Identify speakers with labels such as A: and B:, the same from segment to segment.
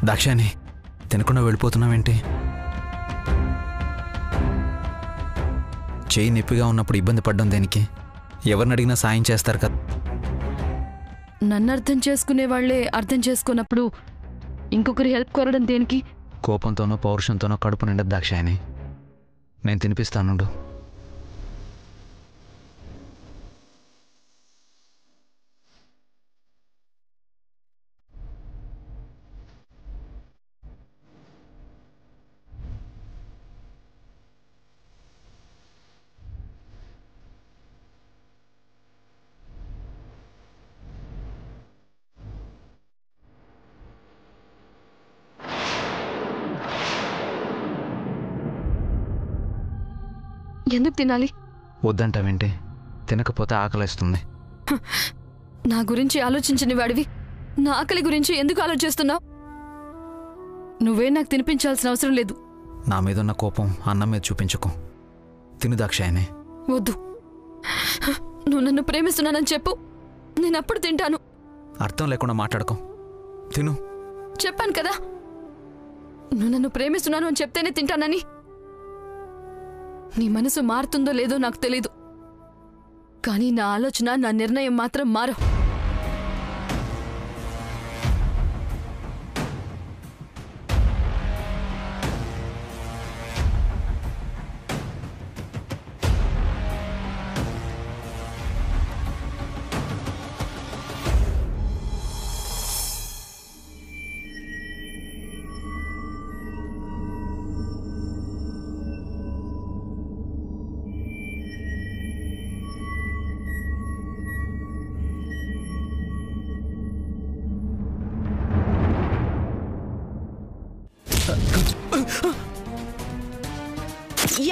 A: దాక్షాయణి, తినకుండా వెళ్ళిపోతున్నావేంటి? చేయి నొప్పిగా ఉన్నప్పుడు ఇబ్బంది పడ్డం దేనికి? ఎవరిని అడిగినా సాయం చేస్తారు కదా.
B: నన్ను అర్థం చేసుకునే వాళ్లే అర్థం చేసుకున్నప్పుడు ఇంకొకరి హెల్ప్ కోరడం దేనికి?
A: కోపంతోనో పౌరుషంతోనో కడుపు నిండదు దాక్షాయణి. నేను తినిపిస్తానుండు.
B: ఎందుకు తినాలి?
A: వద్దంటావేంటి? తినకపోతే ఆకలిస్తుంది.
B: నా గురించి ఆలోచించని వాడివి నా ఆకలి గురించి ఎందుకు ఆలోచిస్తున్నావు? నువ్వే నాకు తినిపించాల్సిన అవసరం లేదు.
A: నా మీదున్న కోపం అన్నం మీద చూపించుకో. తిను దాక్షాయణి.
B: వద్దు. నువ్వు నన్ను ప్రేమిస్తున్నానని చెప్పు, నేను అప్పుడు తింటాను.
A: అర్థం లేకుండా మాట్లాడుకో. తిను.
B: చెప్పాను కదా, నువ్వు నన్ను ప్రేమిస్తున్నాను అని చెప్తేనే తింటానని. నీ మనసు మారుతుందో లేదో నాకు తెలీదు, కానీ నా ఆలోచన, నా నిర్ణయం మాత్రం మారు.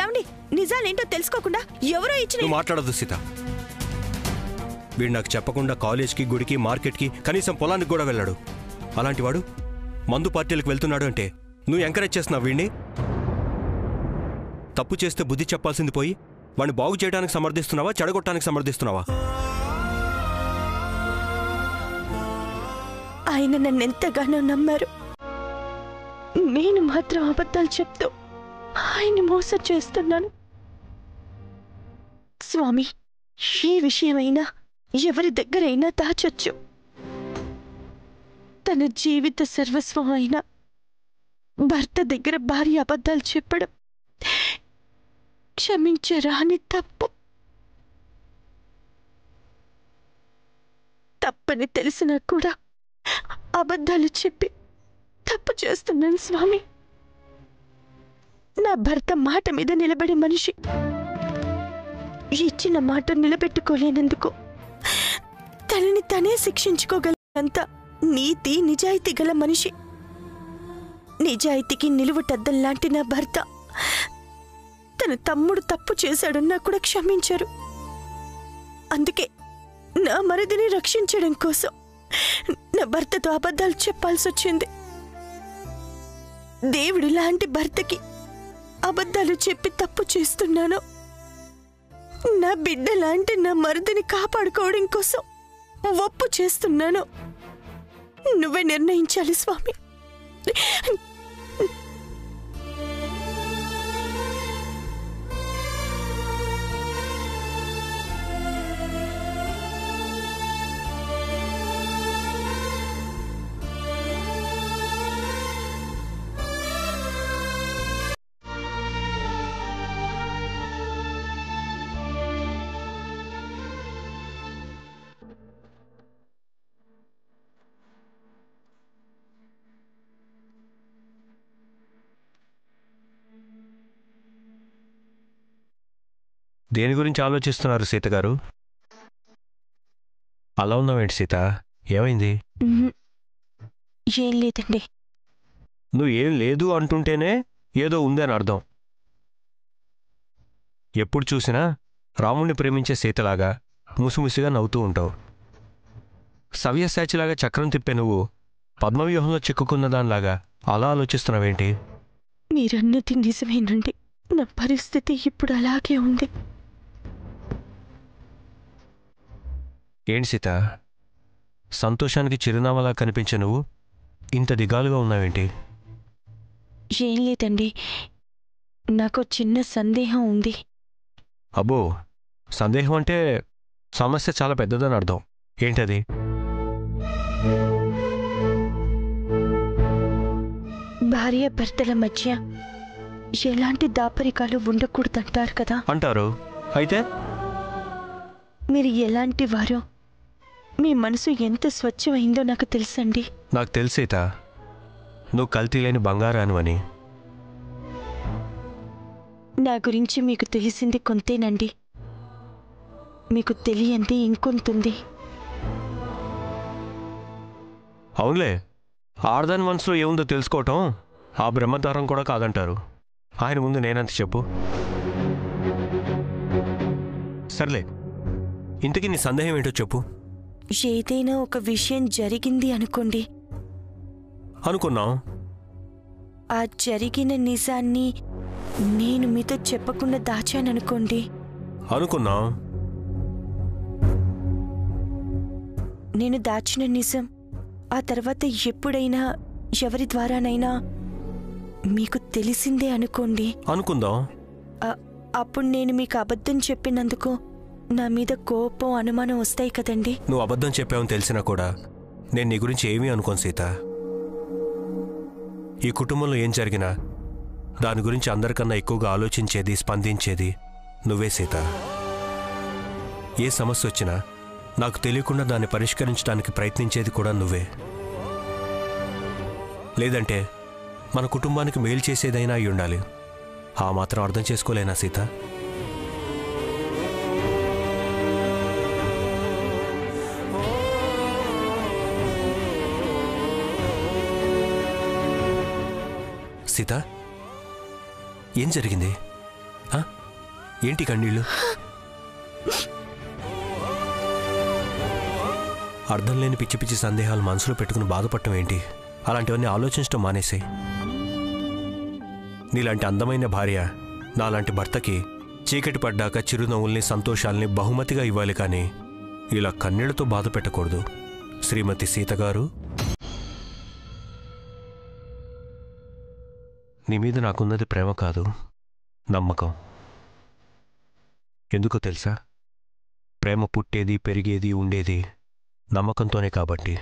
C: ఏమండి, నిజాలేంటో తెలుసుకోకుండా ఎవరో ఇచ్చిన
D: మాట్లాడదు సీత. వీడు నాకు చెప్పకుండా కాలేజ్కి, గుడికి, మార్కెట్కి, కనీసం పొలానికి కూడా వెళ్ళాడు. అలాంటి వాడు మందు పార్టీలకు వెళ్తున్నాడు అంటే నువ్వు ఎంకరేజ్ చేస్తున్నావు వీడిని. తప్పు చేస్తే బుద్ధి చెప్పాల్సింది పోయి వాడిని బాగు చేయడానికి సమర్థిస్తున్నావా, చెడగొట్టడానికి సమర్థిస్తున్నావా?
C: ఆయన నన్నెంతగానో నమ్మారు. నేను మాత్రం అబద్ధాలు చెప్తూ ఆయన్ని మోసం చేస్తున్నాను. స్వామి, ఏ విషయమైనా ఎవరి దగ్గరైనా దాచొచ్చు. తన జీవిత సర్వస్వం అయిన భర్త దగ్గర భార్య అబద్ధాలు చెప్పడం క్షమించరాని తప్పు. తప్పని తెలిసినా కూడా అబద్ధాలు చెప్పి తప్పు చేస్తున్నాను స్వామి. నా భర్త మాట మీద నిలబడే మనిషి. ఇచ్చిన మాట నిలబెట్టుకోలేనందుకు తనని తనే శిక్షించుకోగలంత నీతి, నిజాయితీ గల మనిషి. నిజాయితీకి నిలువుటద్దం లాంటి నా భర్త తన తమ్ముడు తప్పు చేశాడన్నా కూడా క్షమించారు. అందుకే నా మరిదిని రక్షించడం కోసం నా భర్తతో అబద్ధాలు చెప్పాల్సి వచ్చింది. దేవుడు లాంటి భర్తకి అబద్ధాలు చెప్పి తప్పు చేస్తున్నాను. నా బిడ్డ లాంటి నా మరిదిని కాపాడుకోవడం కోసం ఒప్పు చేస్తున్నాను. నువ్వే నిర్ణయించాలి స్వామి.
D: దేని గురించి ఆలోచిస్తున్నారు సీత గారు? అలా ఉన్నావేంటి సీత? ఏమైంది?
C: ఏం లేదండి.
D: నువ్వు ఏం లేదు అంటుంటేనే ఏదో ఉందని అర్థం. ఎప్పుడు చూసినా రాముణ్ణి ప్రేమించే సీతలాగా ముసిముసిగా నవ్వుతూ ఉంటావు. సవ్యసాచిలాగా చక్రం తిప్పే నువ్వు పద్మవ్యూహంలో చిక్కుకున్న దానిలాగా అలా ఆలోచిస్తున్నావేంటి?
C: మీరన్నది నిజమేనండి. నా పరిస్థితి ఇప్పుడు అలాగే ఉంది.
D: ఏంటి సీత, సంతోషానికి చిరునామాలా కనిపించే నువ్వు ఇంత దిగాలుగా ఉన్నావేంటి?
C: ఏం లేదండి, నాకు చిన్న సందేహం ఉంది.
D: అబ్బో, సందేహం అంటే సమస్య చాలా పెద్దదని అర్థం. ఏంటది?
C: భార్య భర్తల మధ్య ఎలాంటి దాపరికాలు ఉండకూడదంటారు కదా.
D: అంటారు. అయితే
C: మీరు ఎలాంటి వారో, మీ మనసు ఎంత స్వచ్ఛమైందో నాకు తెలుసండి.
D: నాకు తెలిసేత నువ్వు కల్తీ లేని బంగారానువని.
C: నా గురించి మీకు తెలిసింది కొంతేనండి, మీకు తెలియంది ఇంకొంతుంది.
D: అవునులే, ఆర్దాన్ మనసులో ఏముందో తెలుసుకోవటం ఆ బ్రహ్మద్వారం కూడా కాదంటారు. ఆయన ముందు నేనంత చెప్పు. సర్లే, ఇంతకీ నీ సందేహం ఏంటో చెప్పు.
C: ఏదైనా ఒక విషయం జరిగింది అనుకోండి,
D: అనుకున్నాం.
C: ఆ జరిగిన నిజాన్ని నేను మీతో చెప్పకుండా దాచాననుకోండి,
D: అనుకున్నాం.
C: నేను దాచిన నిజం ఆ తర్వాత ఎప్పుడైనా ఎవరి ద్వారానైనా మీకు తెలిసిందే అనుకోండి,
D: అనుకుందాం.
C: అప్పుడు నేను మీకు అబద్ధం చెప్పినందుకు నా మీద కోపం, అనుమానం వస్తాయి కదండి.
D: నువ్వు అబద్ధం చెప్పావని తెలిసినా కూడా నేను నీ గురించి ఏమీ అనుకోను సీత. ఈ కుటుంబంలో ఏం జరిగినా దాని గురించి అందరికన్నా ఎక్కువగా ఆలోచించేది, స్పందించేది నువ్వే సీత. ఏ సమస్య వచ్చినా నాకు తెలియకుండా దాన్ని పరిష్కరించడానికి ప్రయత్నించేది కూడా నువ్వే. లేదంటే మన కుటుంబానికి మేలు చేసేదైనా అయి ఉండాలి. ఆ మాత్రం అర్థం చేసుకోలేనా సీత? సీత, ఏం జరిగింది? ఏంటి కన్నీళ్ళు? అర్థం లేని పిచ్చి పిచ్చి సందేహాలు మనసులో పెట్టుకుని బాధపడటం ఏంటి? అలాంటివన్నీ ఆలోచించడం మానేసాయి. నీలాంటి అందమైన భార్య నాలాంటి భర్తకి చీకటి పడ్డాక చిరునవ్వుల్ని, సంతోషాల్ని బహుమతిగా ఇవ్వాలి, కానీ ఇలా కన్నీళ్లతో బాధ పెట్టకూడదు శ్రీమతి సీతగారు. నీ మీద నాకున్నది ప్రేమ కాదు, నమ్మకం. ఎందుకో తెలుసా? ప్రేమ పుట్టేది, పెరిగేది, ఉండేది నమ్మకంతోనే కాబట్టి.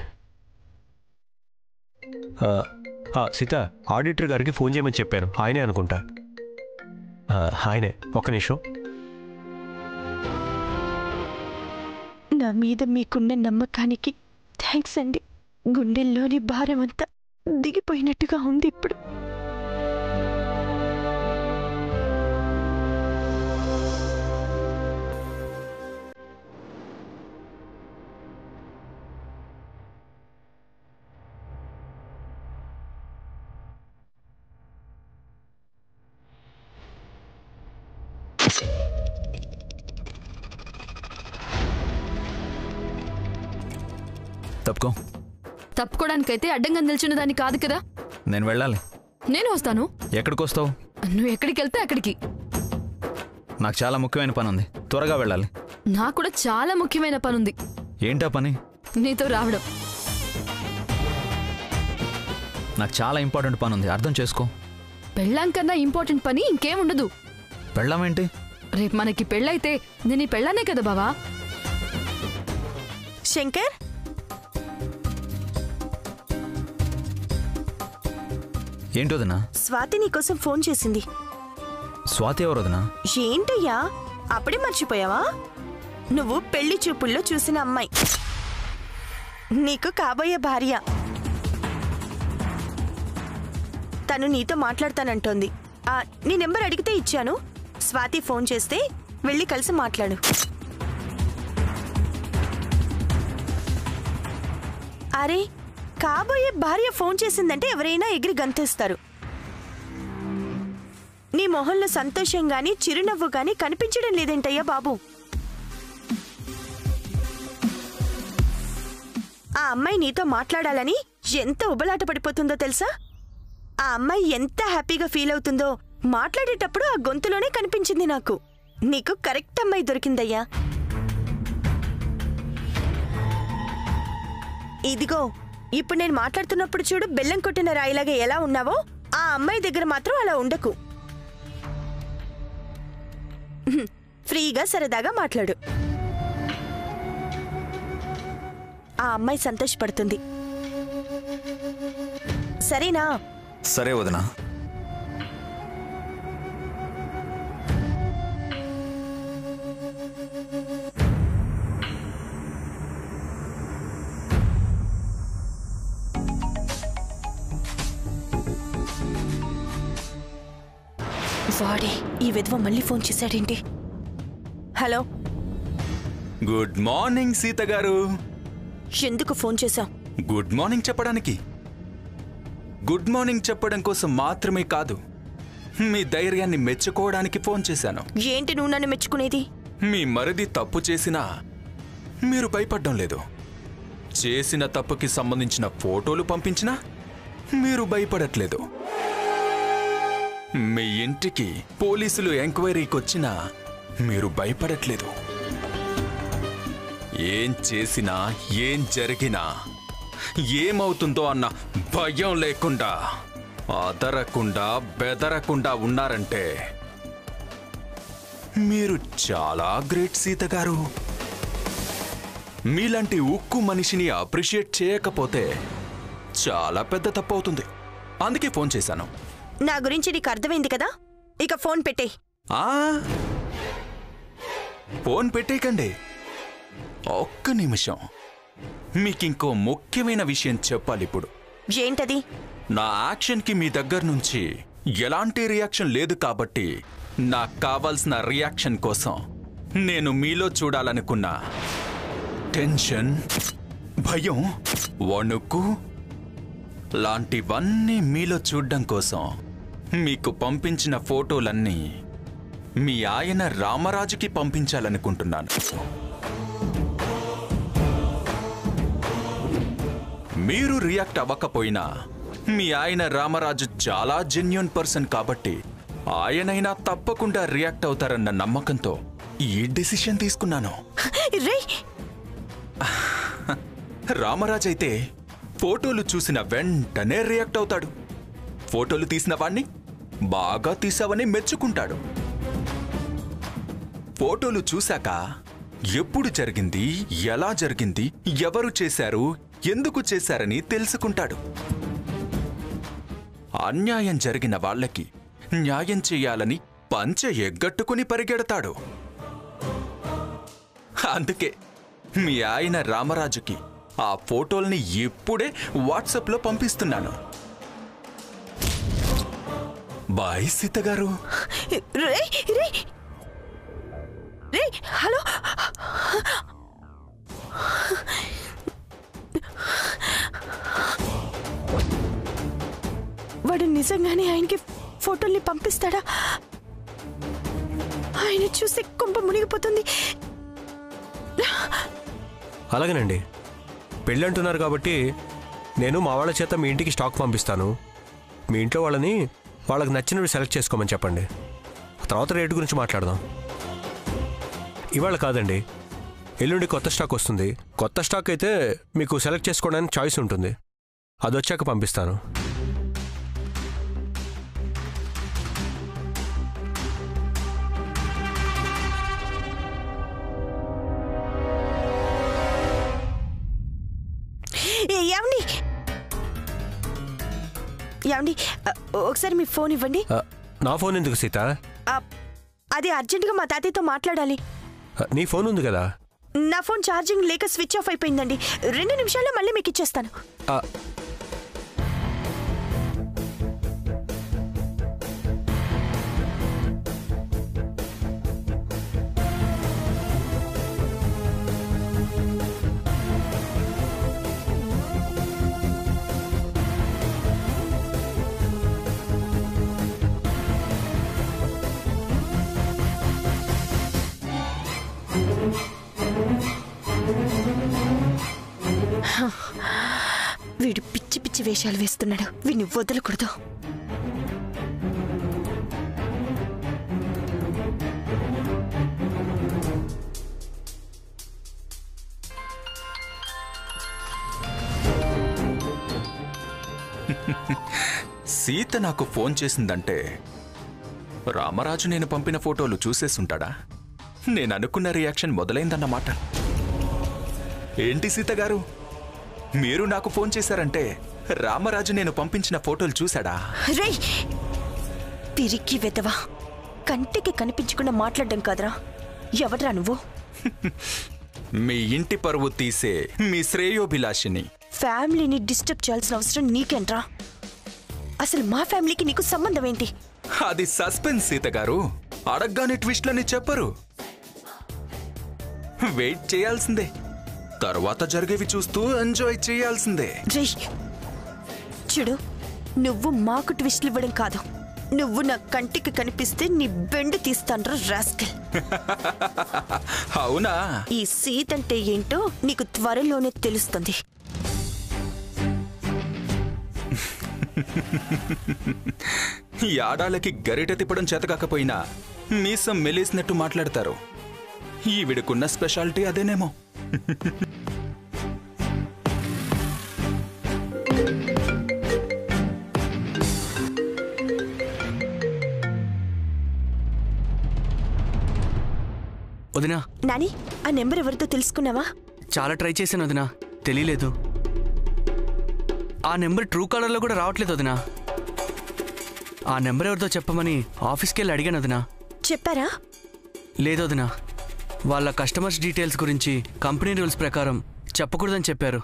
D: సీత, ఆడిటర్ గారికి ఫోన్ చేయమని చెప్పాను. ఆయనే అనుకుంటా. ఆయనే. ఒక్క నిమిషం.
C: నా మీద మీకున్న నమ్మకానికి థ్యాంక్స్ అండి. గుండెల్లోని భారం అంతా దిగిపోయినట్టుగా ఉంది ఇప్పుడు.
A: తప్పుకో.
B: తప్పుకోవడానికైతే అడ్డంగా నిల్చున్న దాన్ని కాదు కదా.
A: నేను వెళ్ళాలి.
B: నేను వస్తాను.
A: ఎక్కడికి వస్తావు?
B: నువ్వు ఎక్కడికి వెళ్తే అక్కడికి.
A: నాకు చాలా ముఖ్యమైన పని ఉంది, త్వరగా వెళ్ళాలి.
B: నాకు కూడా చాలా ముఖ్యమైన పనుంది.
A: ఏంటా పని?
B: నీతో రావడం.
A: నాకు చాలా ఇంపార్టెంట్ పని ఉంది, అర్థం చేసుకో.
B: పెళ్ళాం కన్నా ఇంపార్టెంట్ పని ఇంకేముండదు.
A: పెళ్ళామేంటి?
B: రేపు మనకి పెళ్ళైతే నేను ఈ పెళ్ళానే కదా బావా.
C: శంకర్,
A: ఏంటోదనా?
C: స్వాతి నీకోసం ఫోన్ చేసింది.
A: స్వాతి ఎవరోదనా?
C: ఏంటయ్యా అప్పుడే మర్చిపోయావా? నువ్వు పెళ్లి చూపుల్లో చూసిన అమ్మాయి, నీకు కాబోయే భార్య. తను నీతో మాట్లాడతానంటోంది. నీ నెంబర్ అడిగితే ఇచ్చాను. స్వాతి ఫోన్ చేస్తే వెళ్ళి కలిసి మాట్లాడు. అరే, కాబోయే భార్య ఫోన్ చేసిందంటే ఎవరైనా ఎగిరి గంతేస్తారు. నీ మొహంలో సంతోషం గాని, చిరునవ్వు గాని కనిపించడం లేదేంటయ్యా బాబు? ఆ అమ్మాయి నీతో మాట్లాడాలని ఎంత ఉబలాట పడిపోతుందో తెలుసా? ఆ అమ్మాయి ఎంత హ్యాపీగా ఫీల్ అవుతుందో మాట్లాడేటప్పుడు ఆ గొంతులోనే కనిపించింది నాకు. నీకు కరెక్ట్ అమ్మాయి దొరికిందయ్యా. ఇదిగో, ఇప్పుడు నేను మాట్లాడుతున్నప్పుడు చూడు, బెల్లం కొట్టిన రాయిలాగా ఎలా ఉన్నావో ఆ అమ్మాయి దగ్గర మాత్రం అలా ఉండకు. ఫ్రీగా సరదాగా మాట్లాడు. ఆ అమ్మాయి సంతోషపడుతుంది. సరేనా?
E: సరే వదినా.
C: వాడే ఈ విధవ మళ్ళీ ఫోన్ చేశాడేంటి? హలో.
E: గుడ్ మార్నింగ్ సీత గారు.
C: ఎందుకు ఫోన్ చేశావు?
E: గుడ్ మార్నింగ్ చెప్పడానికి. గుడ్ మార్నింగ్ చెప్పడం కోసం మాత్రమే కాదు, మీ ధైర్యాన్ని మెచ్చుకోవడానికి ఫోన్ చేశాను.
C: ఏంటి నువ్వు నన్ను మెచ్చుకునేది?
E: మీ మరిది తప్పు చేసినా మీరు భయపడ్డం లేదు. చేసిన తప్పుకి సంబంధించిన ఫోటోలు పంపించినా మీరు భయపడట్లేదు. మీ ఇంటికి పోలీసులు ఎంక్వైరీకి వచ్చినా మీరు భయపడట్లేదు. ఏం చేసినా ఏం జరిగినా ఏమవుతుందో అన్న భయం లేకుండా, అదరకుండా బెదరకుండా ఉన్నారంటే మీరు చాలా గ్రేట్ సీత గారు. మీలాంటి ఉక్కు మనిషిని అప్రిషియేట్ చేయకపోతే చాలా పెద్ద తప్పు అవుతుంది. అందుకే ఫోన్ చేశాను.
C: నా గురించి నీకు అర్థమైంది కదా, ఇక ఫోన్ పెట్టే.
E: ఫోన్ పెట్టేయకండి. ఒక్క నిమిషం, మీకింకో ముఖ్యమైన విషయం చెప్పాలి ఇప్పుడు.
C: ఏంటది?
E: నా యాక్షన్కి మీ దగ్గర నుంచి ఎలాంటి రియాక్షన్ లేదు కాబట్టి నాకు కావాల్సిన రియాక్షన్ కోసం నేను మీలో చూడాలనుకున్న టెన్షన్, భయం, వణుకు లాంటివన్నీ మీలో చూడ్డం కోసం మీకు పంపించిన ఫోటోలన్నీ మీ ఆయన రామరాజుకి పంపించాలనుకుంటున్నాను. మీరు రియాక్ట్ అవ్వకపోయినా మీ ఆయన రామరాజు చాలా జెన్యూన్ పర్సన్ కాబట్టి ఆయనైనా తప్పకుండా రియాక్ట్ అవుతారన్న నమ్మకంతో ఈ డెసిషన్ తీసుకున్నాను. రామరాజు అయితే ఫోటోలు చూసిన వెంటనే రియాక్ట్ అవుతాడు. ఫోటోలు తీసిన వాణ్ణి బాగా తీసావని మెచ్చుకుంటాడు. ఫోటోలు చూశాక ఎప్పుడు జరిగింది, ఎలా జరిగింది, ఎవరు చేశారు, ఎందుకు చేశారని తెలుసుకుంటాడు. అన్యాయం జరిగిన వాళ్ళకి న్యాయం చెయ్యాలని పంచె ఎగ్గట్టుకుని పరిగెడతాడు. అందుకే మీ ఆయన రామరాజుకి ఆ ఫోటోల్ని ఇప్పుడే వాట్సాప్లో పంపిస్తున్నాను. బాయ్ సీత గారు.
C: హలో. వాడు నిజంగానే ఆయనకి ఫోటోల్ని పంపిస్తాడా? ఆయన చూసి కొంప మునిగిపోతుంది.
D: అలాగేనండి, పెళ్ళంటున్నారు కాబట్టి నేను మా వాళ్ళ చేత మీ ఇంటికి స్టాక్ పంపిస్తాను. మీ ఇంట్లో వాళ్ళని వాళ్ళకి నచ్చినవి సెలెక్ట్ చేసుకోమని చెప్పండి. తర్వాత రేటు గురించి మాట్లాడదాం. ఇవాళ కాదండి, ఎల్లుండి కొత్త స్టాక్ వస్తుంది. కొత్త స్టాక్ అయితే మీకు సెలెక్ట్ చేసుకోవడానికి చాయిస్ ఉంటుంది. అది వచ్చాక పంపిస్తాను.
C: ఏమండి, ఒకసారి మీ ఫోన్ ఇవ్వండి.
D: నా ఫోన్ ఎందుకు సీత?
C: అది అర్జెంటుగా మా తాతయ్యతో మాట్లాడాలి.
D: నీ ఫోన్ ఉంది కదా?
C: నా ఫోన్ ఛార్జింగ్ లేక స్విచ్ ఆఫ్ అయిపోయిందండి. 2 నిమిషాల్లో మళ్ళీ మీకు ఇచ్చేస్తాను. వీడు పిచ్చి పిచ్చి వేషాలు వేస్తున్నాడు. వీడిని వదలకూడదు.
E: సీత నాకు ఫోన్ చేసిందంటే రామరాజు నేను పంపిన ఫోటోలు చూసేసుంటాడా? నేను అనుకున్న రియాక్షన్ మొదలైందన్నమాట. ఏంటి సీత గారు, మీరు నాకు ఫోన్ చేశారంటే రామరాజు నేను పంపించిన ఫోటోలు చూశాడా?
C: రే పిరికి వెదవా, కంటికి కనిపించకుండా మాట్లాడడం కాదురా. ఎవడ్రా నువ్వు?
E: మీ ఇంటి పరువు తీసే మీ శ్రేయోభిలాషిని.
C: ఫ్యామిలీని డిస్టర్బ్ చేయాల్సిన అవసరం నీకేంట్రా? అసలు మా ఫ్యామిలీకి నీకు సంబంధం ఏంటి?
E: అది సస్పెన్స్ సీత గారు, అడగ్గానే ట్విస్ట్లని చెప్పరు. వెయిట్ చేయాల్సిందే, తర్వాత జరిగేవి చూస్తూ ఎంజాయ్ చేయాల్సిందే.
C: రే చూడు, నువ్వు మాకు ట్విస్ట్లు ఇవ్వడం కాదు, నువ్వు నా కంటికి కనిపిస్తే నీ బెండు తీస్తాన్రా రాస్కల్.
E: అవునా?
C: ఈ సీట్ అంటే ఏంటో నీకు త్వరలోనే తెలుస్తుంది.
E: ఈ ఆడాళ్ళకి గరిట తిప్పడం చేతకాకపోయినా మీసం మెలేసినట్టు మాట్లాడతారు. ఈవిడకున్న స్పెషాలిటీ అదేనేమో.
A: వదినా,
C: నాని, ఆ నెంబర్ ఎవరితో తెలుసుకున్నావా?
A: చాలా ట్రై చేశాను వదినా, తెలియలేదు. ఆ నెంబర్ ట్రూ కాలర్లో కూడా రావట్లేదు వదినా. ఆ నెంబర్ ఎవరితో చెప్పమని ఆఫీస్కి వెళ్ళి అడిగాను వదినా.
C: చెప్పారా?
A: లేదు వదినా, వాళ్ళ కస్టమర్స్ డీటెయిల్స్ గురించి కంపెనీ రూల్స్ ప్రకారం చెప్పకూడదని చెప్పారు.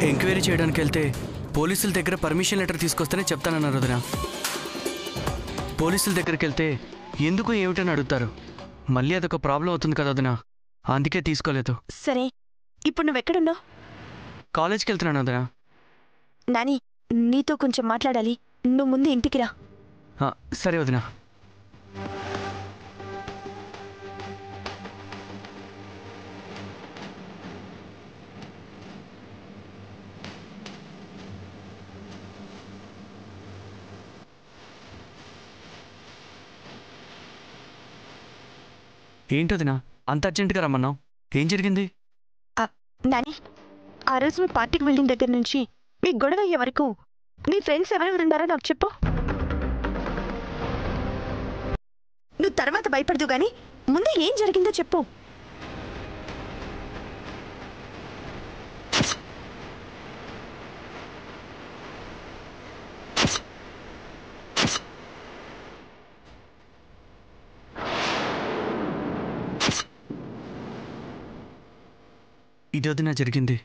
A: ఎంక్వైరీ చేయడానికి వెళ్తే పోలీసుల దగ్గర పర్మిషన్ లెటర్ తీసుకొస్తేనే చెప్తానన్నారు వదినా. పోలీసుల దగ్గరికి వెళ్తే ఎందుకు ఏమిటని అడుగుతారు, మళ్ళీ అదొక ప్రాబ్లం అవుతుంది కదా వదినా, అందుకే తీసుకోలేదు.
C: సరే, ఇప్పుడు నువ్వెక్కడున్నావు?
A: కాలేజ్కి వెళ్తున్నాను వదినా.
C: నాని, నీతో కొంచెం మాట్లాడాలి, నువ్వు ముందు ఇంటికి రా.
A: సరే వదినా. ఏంటి వదినా అంత అర్జెంటుగా రమ్మన్నావు, ఏం జరిగింది?
C: నాని, ఆ రోజు మీ పార్టీకి వెళ్ళిన దగ్గర నుంచి మీ గొడవ అయ్యే వరకు మీ ఫ్రెండ్స్ ఎవరెవరు ఉన్నారో నాకు చెప్పు. నువ్వు తర్వాత భయపడదు గాని ముందు ఏం జరిగిందో చెప్పు.
A: ఇది వదినా జరిగింది.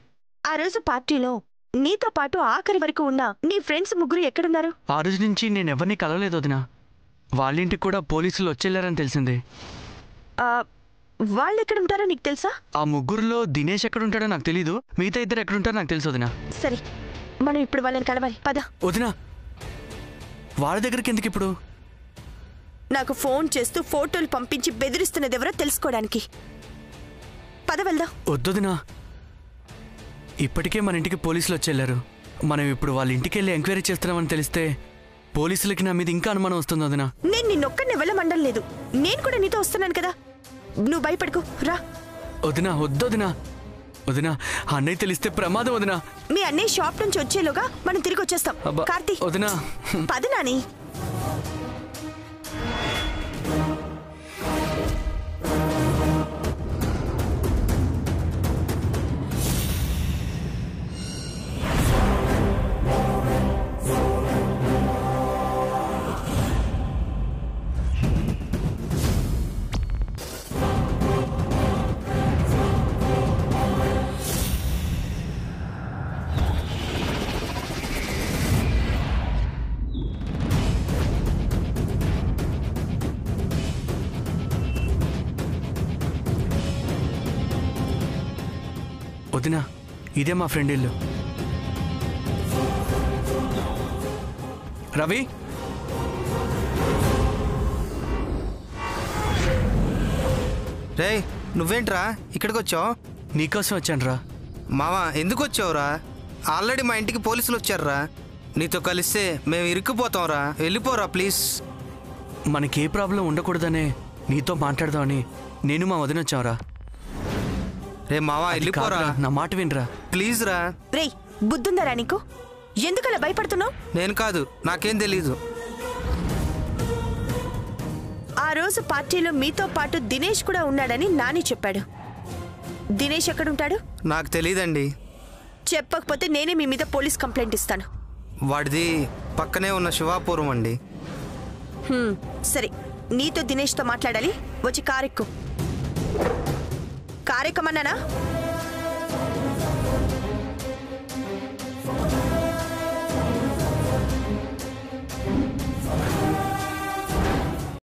C: ఆ రోజు పార్టీలో నీతో పాటు ఆఖరి వరకు ఉన్న నీ ఫ్రెండ్స్ ముగ్గురు ఎక్కడున్నారు?
A: ఆ రోజు నుంచి నేను ఎవరిని కలవలేదు వదినా. వాళ్ళింటికి కూడా పోలీసులు వచ్చేళ్ళారని తెలిసింది.
C: వాళ్ళు ఎక్కడుంటారో నీకు తెలుసా?
A: ఆ ముగ్గురులో దినేష్ ఎక్కడుంటాడో నాకు తెలీదు, మిగతా ఇద్దరు ఎక్కడుంటారో నాకు తెలుసు వదినా.
C: సరే, మనం ఇప్పుడు వాళ్ళని కలవాలి, పద.
A: వదినా, వాళ్ళ దగ్గరికి ఎందుకు ఇప్పుడు?
C: నాకు ఫోన్ చేస్తూ ఫోటోలు పంపించి బెదిరిస్తున్నది ఎవరో తెలుసుకోవడానికి. పద వెళ్దాం.
A: వద్దొదినా, ఇప్పటికే మన ఇంటికి పోలీసులు వచ్చేళ్ళారు. మనం ఇప్పుడు వాళ్ళ ఇంటికి వెళ్ళి ఎంక్వైరీ చేస్తున్నామని తెలిస్తే పోలీసులకి నా మీద ఇంకా అనుమానం వస్తుంది వదినా.
C: నేను నిన్నొక్కడిని వెళ్ళమండం లేదు, నేను కూడా నీతో వస్తున్నాను కదా, నువ్వు భయపడకు, రా.
A: వదినా వద్దొదినా, వదినా అన్నయ్య తెలిస్తే ప్రమాదం వదినా.
C: మీ అన్నయ్య షాప్ నుంచి వచ్చేలోగా మనం తిరిగి వచ్చేస్తాం. కార్తీ,
A: వదినా
C: పద నాని.
A: వదినా, ఇదే మా ఫ్రెండ్ ఇల్లు. రవి,
F: రే నువ్వేంట్రా ఇక్కడికి వచ్చావు?
A: నీకోసం వచ్చాను రా.
F: మావా ఎందుకు వచ్చావురా? ఆల్రెడీ మా ఇంటికి పోలీసులు వచ్చారురా. నీతో కలిస్తే మేము ఇరుక్కుపోతాంరా, వెళ్ళిపోరా ప్లీజ్.
A: మనకి ఏ ప్రాబ్లం ఉండకూడదనే నీతో మాట్లాడదామని నేను మా వదిన వచ్చావురా.
F: రే మావా వెళ్ళిపోరా,
A: నా మాట వినరా
F: ప్లీజ్ రా.
C: రేయ్, బుద్ధుందరా నీకు? ఎందుకలా భయపడుతున్నావు?
F: నేను కాదు, నాకేం తెలీదు.
C: ఆ రోజు పార్టీలో మీతో పాటు దినేష్ కూడా ఉన్నాడని నాని చెప్పాడు. దినేష్ ఎక్కడుంటాడు?
F: నాకు తెలీదండి.
C: చెప్పకపోతే నేనే మీ మీద పోలీస్ కంప్లైంట్ ఇస్తాను.
F: వాడిది పక్కనే ఉన్న శివాపురం అండి.
C: సరే, నీతో దినేష్తో మాట్లాడాలి. వచ్చి కారెక్కు. కారెక్కమన్నానా?